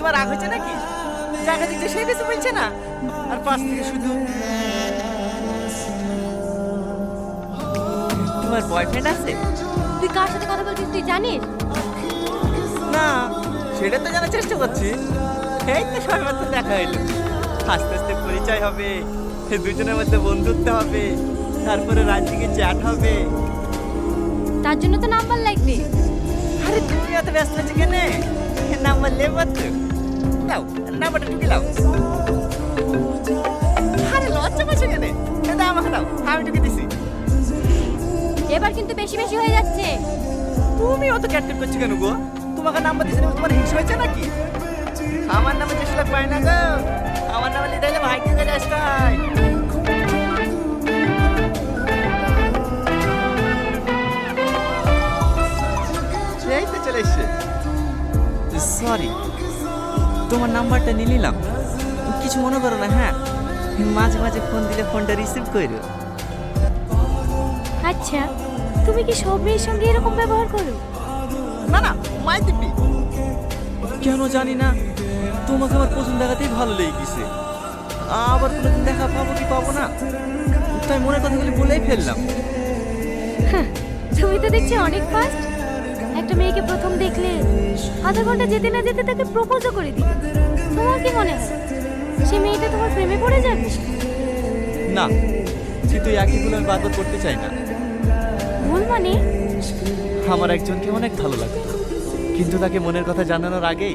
তোমার রাগ হয়েছে নাকি? জায়গা দিতে সে কিছু বলছে না, আর পাশ থেকে শুধু তোমার বয়ফ্রেন্ড আছে? তুই কার সাথে কথা বলছিস তুই জানিস? না, সেটা তো জানার চেষ্টা করছি। এই তো সবেমাত্র দেখা হইলো, আস্তে আস্তে পরিচয় হবে, দুজনের মধ্যে বন্ধুত্ব হবে, তারপরে রাত দিকে চ্যাট হবে। তার জন্য তো নাম্বার লাগবে। আরে তুমি এত ব্যস্ত আছো কেন? নাম্বার লেবার তো নাও, নাম্বারটা ঢুকে নাও। আরে লজ্জা পাচ্ছ কেন? দাও আমাকে দাও, আমি ঢুকে দিছি। এবার কিন্তু বেশি বেশি হয়ে যাচ্ছে। তুমি অত ক্যাটকেট করছো কেন গো? তোমাকে নাম্বার দিয়েছি, তোমার হিংসা হয়েছে নাকি? আমার নামে যে সেটা পায় না গো, আমার নামে লিখে দিলে ভাই কে চলে আসতাই। এই তো চলে এসছে। সরি, তোমার নাম্বারটা নিয়ে নিলাম, কিছু মনে করো না। হ্যাঁ, মাঝে মাঝে ফোন দিলে ফোনটা রিসিভ করো। আচ্ছা, তুমি কি সব মেয়ের সঙ্গে এরকম ব্যবহার করো? না না, মাই দিবি কেন জানি না, তোমাকে আমার প্রথম দেখাতেই ভালো লেগে গেছে। আবার কোনোদিন দেখা পাবো কি পাবো না, তাই মনের কথাগুলি বলেই ফেললাম। তুমি তো দেখছি অনেক ফাস্ট। একটা মেয়েকে প্রথম দেখলে আধা ঘন্টা যেতে না যেতে তাকে প্রপোজও করে দিবে। তোমার কি মনে হয় সে মেয়েটা তোমার প্রেমে পড়ে যাবে? না, কিন্তু একই ভুল আমি বারবার করতে চাই না। ভুল মানে? আমার একজনকে অনেক ভালো লাগতো, কিন্তু তাকে মনের কথা জানানোর আগেই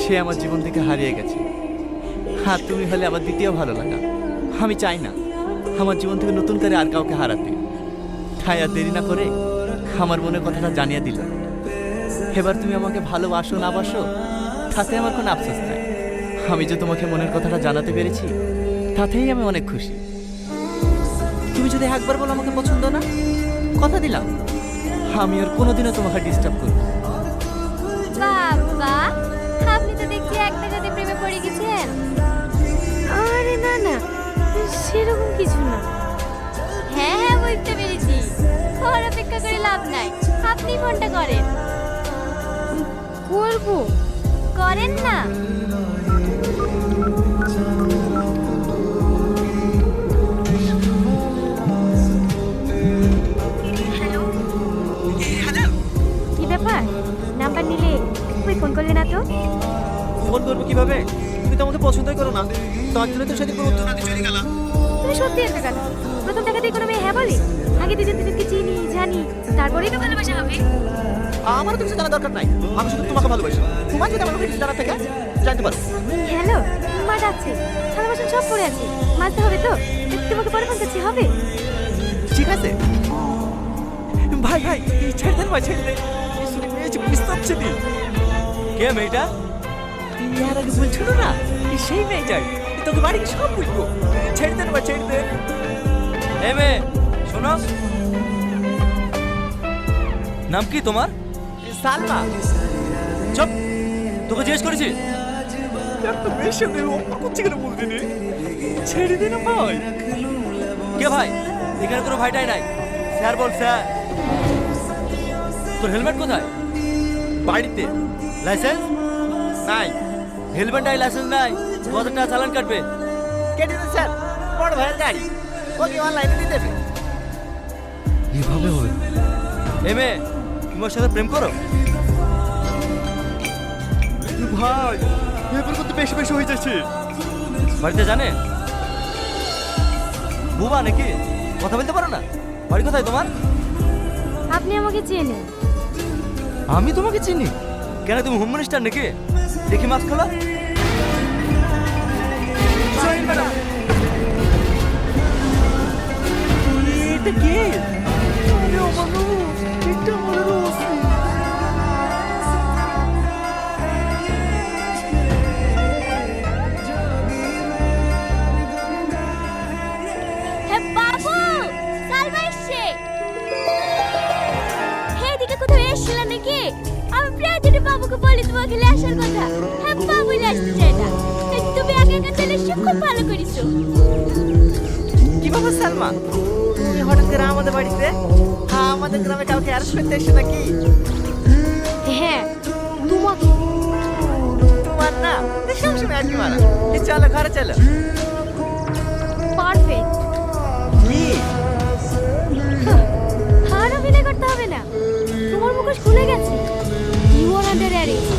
সে আমার জীবন থেকে হারিয়ে গেছে। আর তুমি হলে আমার দ্বিতীয় ভালো লাগা। আমি চাই না আমার জীবন থেকে নতুন করে আর কাউকে হারাতে। তাই আর দেরি না করে আমার মনের কথাটা জানিয়ে দিল। এবার তুমি আমাকে ভালোবাসো না বাসো তাতে আমার কোনো আফসোস নাই। আমি যে তোমাকে মনের কথাটা জানাতে পেরেছি তাতেই আমি অনেক খুশি। তুমি যদি একবার বলো আমাকে পছন্দ না, কথা দিলাম আমি আর কোনোদিনও তোমাকে ডিস্টার্ব করবো না। বাবা, আপনি তো দেখছি এক দেখাতে প্রেমে পড়ে গেছেন। আরে না না, সেরকম কিছু না। হ্যাঁ হ্যাঁ, বুঝতে পেরেছি। ওর অপেক্ষা করে লাভ নাই, আপনি ফোনটা করেন। করবো, করেন না। কি ব্যাপার, নাম্বার নিলে তুমি ফোন করলে না তো? ফোন করবো কিভাবে? তুমি তো আমাকে পছন্দই করো না, তার জন্য তো সেদিন কোনো উত্তর না দিয়ে চলে গেলাম। তুমি সত্যি একটা কথা, প্রথম দেখাতেই কোনো মেয়ে হ্যাঁ বলে? আগে দুজন দুজনকে চিনি জানি, তারপরেই তো ভালোবাসা হবে। আমারও তো কিছু জানার দরকার নাই, আমি শুধু তোমাকে ভালোবাসি। তোমার যদি আমার কিছু জানার থাকে জানতে পারো। হ্যালো, মা যাচ্ছে, থালা বাসন সব পড়ে আছে, মাজতে হবে তো। তোমাকে পরে ফোন করছি, হবে? ঠিক আছে ভাই, ভাই ছেড়ে দেন ভাই, ছেড়ে দেন। বুঝতে পারছি নি কে মেয়েটা? ইয়ার আগে বলছিল না সেই মেয়েটাই, তোকে বাড়ি গিয়ে সব বুঝবো। ছেড়ে দেন ভাই, ছেড়ে দেন। এ মেয়ে শোনো, নাম কি তোমার? সালমা। চুপ, তোকে জিজ্ঞেস করেছি। একটা মেয়ের সঙ্গে অপমান করছে কেন বলতে নি? ছেড়ে দিন ভাই। কে ভাই? এখানে কোনো ভাইটাই নাই। স্যার বল স্যার। তোর হেলমেট কোথায়? বাড়িতে। লাইসেন্স নাই। হেলমেট নাই, লাইসেন্স নাই, কত টাকা চালান কাটবে? কেটে দিন স্যার, বড় ভাইয়ের গাড়ি, ওকে অনলাইনে দিয়ে দেবে। এভাবে হবে? এ মেয়ে, তুমি ওর সাথে প্রেম করো? ভাই এবার কিন্তু বেশি বেশি হয়ে যাচ্ছে। বাড়িতে জানে? বুবা নাকি? কথা বলতে পারো না? বাড়ি কোথায় তোমার? আপনি আমাকে চেনেন? আমি তোমাকে চিনি? কেন, তুমি হোম মিনিস্টার নাকি? দেখি মাস্ক খোলা। এটা কে? আরে ও মানুষ, এটা আমার রোসি। হ্যাঁ বাবু, সালমা এসছে। হে দিকে কোথাও এসেছিল নাকি? আমি প্রায় দিনে বাবুকে বলি তোমাকে নিয়ে আসার কথা। হ্যাঁ বাবু আসতে চাই না। তুমি আগে আগে চলে এসে খুব ভালো করেছো। কি বাবা সালমা, তুমি হঠাৎ করে আমাদের বাড়িতে? হ্যাঁ, আমাদের গ্রামে কাউকে অ্যারেস্ট করতে এসে নাকি? হ্যাঁ, তোমাকে। তোমার না সবসময় একই মারা। চলো ঘরে চলো। পারফেক্ট। কি আর অভিনয় করতে হবে না, তোমার মুখোশ খুলে গেছে। You are under arrest.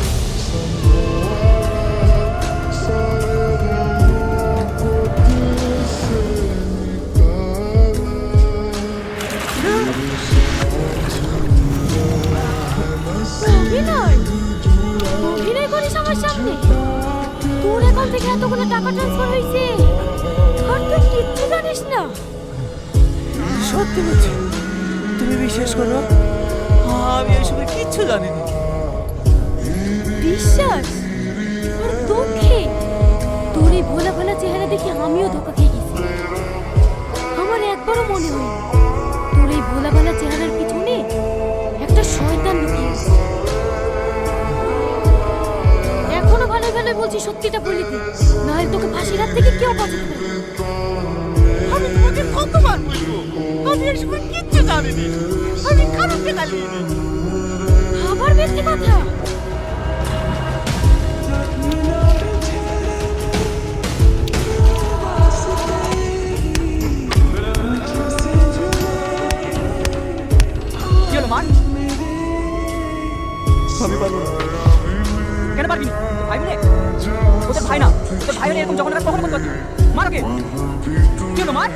অভিনয় অভিনয় করিস আমার সামনে? তোর অ্যাকাউন্ট থেকে এতগুলো টাকা ট্রান্সফার হয়েছে আর তুই কিচ্ছু জানিস না? সত্যি বলছি, তুমি বিশ্বাস করো আমি এসবে কিচ্ছু জানি না। বিশ্বাস? আর তোকে তোর এই ভোলা ভোলা চেহারা দেখে আমিও ধোকা খেয়ে গেছি। আমার একবারও মনে হয় তোর এই ভোলা ভোলা চেহারার পিছনে একটা শয়তান লুকিয়ে আছে। এখনো ভালো ভালো বলছি, সত্যিটা বলি তুই, নাহলে তোকে ফাঁসির হাত থেকে কেউ বাঁচাতে পারবে না। আমি তোমাকে কতবার বলবো আমি এসবে কিচ্ছু জানি না। আমি কারোকে গালি দিই। আবার মিথ্যে কথা। কি হলো মার? আমি পারবো না। কেন পারবি না? ভাই বলে ওদের ভাই না, ওদের ভাই হলে এরকম যখন কখনো করতে পারতি? মার ওকে। কি হলো মার?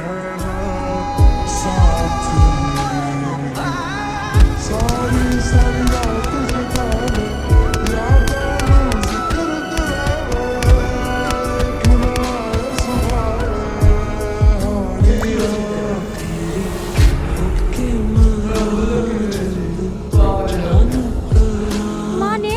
মানে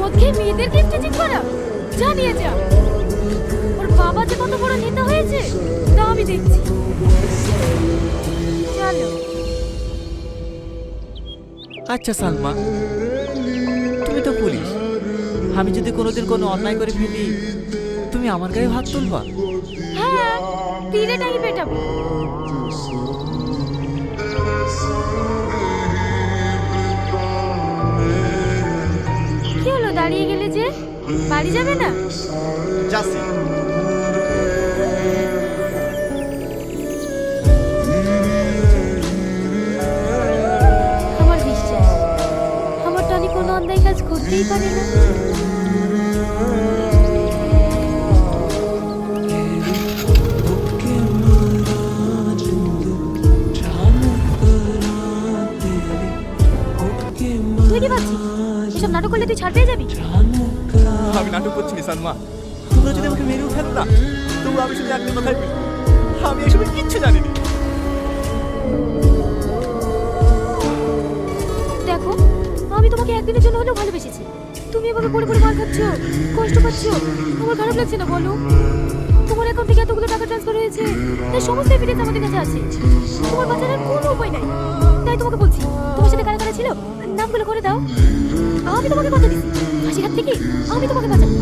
ওকে মেয়েদের গিফট চেক করা? জানিয়ে যা। ওর বাবা যে কত বড় নেতা হয়েছে তা আমি দেখছি। চলো। আচ্ছা সালমা, তুমি তো পুলিশ। আমি যদি কোনোদিন কোনো অন্যায় করে ফেলি তুমি আমার গায়ে হাত তুলবা? হ্যাঁ, তীরে টাই পেটাবো। কি হলো, দাঁড়িয়ে গেলে যে? বাড়ি যাবে না? যাচ্ছি। আমার বিশ্বাস আমার টনি কোনো অন্যায় কাজ করতেই পারে না। তুই কি ভাবছিস এসব নাটক করলে তুই ছাড় পেয়ে যাবি? আমি নাটক করছি না সালমা। তোমরা যদি আমাকে মেরেও ফেলো না তবু আমি শুধু একটা কথাই বলবো, আমি এসবে কিচ্ছু জানি না। দেখো, আমি তোমাকে একদিনের জন্য হলেও ভালোবেসেছি। তুমি এভাবে পড়ে পড়ে মার খাচ্ছ, কষ্ট পাচ্ছ, আমার খারাপ লাগছে না বলো? তোমার অ্যাকাউন্ট থেকে এতগুলো টাকা ট্রান্সফার হয়েছে, তার সমস্ত এভিডেন্স আমাদের কাছে আছে। তোমার বাঁচানোর কোনো উপায় নাই। তাই তোমাকে বলছি, তোমার সাথে কারা কারা ছিল নামগুলো করে দাও। আমি তোমাকে কথা দিচ্ছি, ফাঁসির হাত থেকে আমি তোমাকে বাঁচাবো।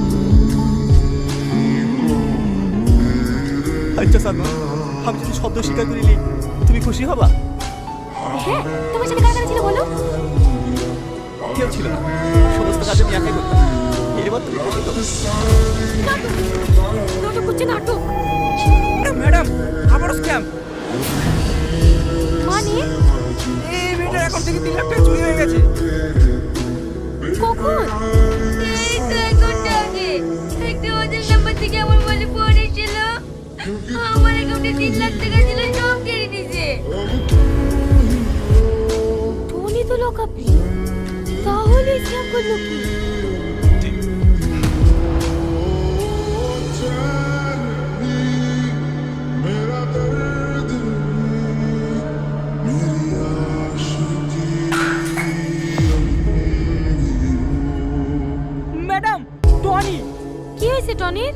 আচ্ছা সালমা, আমি যদি শব্দ স্বীকার করিলি তুমি খুশি হবা? হ্যাঁ, তোমার সাথে কারা কারা ছিল বলো? কেউ ছিল না, সমস্ত কাজ আমি একাই করতাম। এবার তুমি খুশি তো? নাটক নাটক করছে, নাটক। ম্যাডাম আবারও স্ক্যাম। মানে এই মেয়েটার অ্যাকাউন্ট থেকে 3 লাখ টাকা চুরি হয়ে গেছে। কখন? এই তো এক ঘন্টা আগে একটা ওদের নাম্বার থেকে আমার বলে ফোন এসেছিল। আমার অ্যাকাউন্টে 3 লাখ টাকা ছিল, সব কেড়ে নিয়েছে। টনি তো লকআপে, তাহলে স্ক্যাম করলো কি? Madam Tony. কি হয়েছে টনির?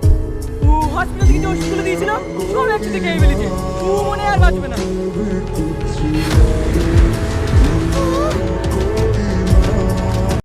ও হসপিটাল থেকে যে ওষুধগুলো দিয়েছিল সব একসাথে খেয়ে ফেলেছে। ও মনে হয় আর বাঁচবে না।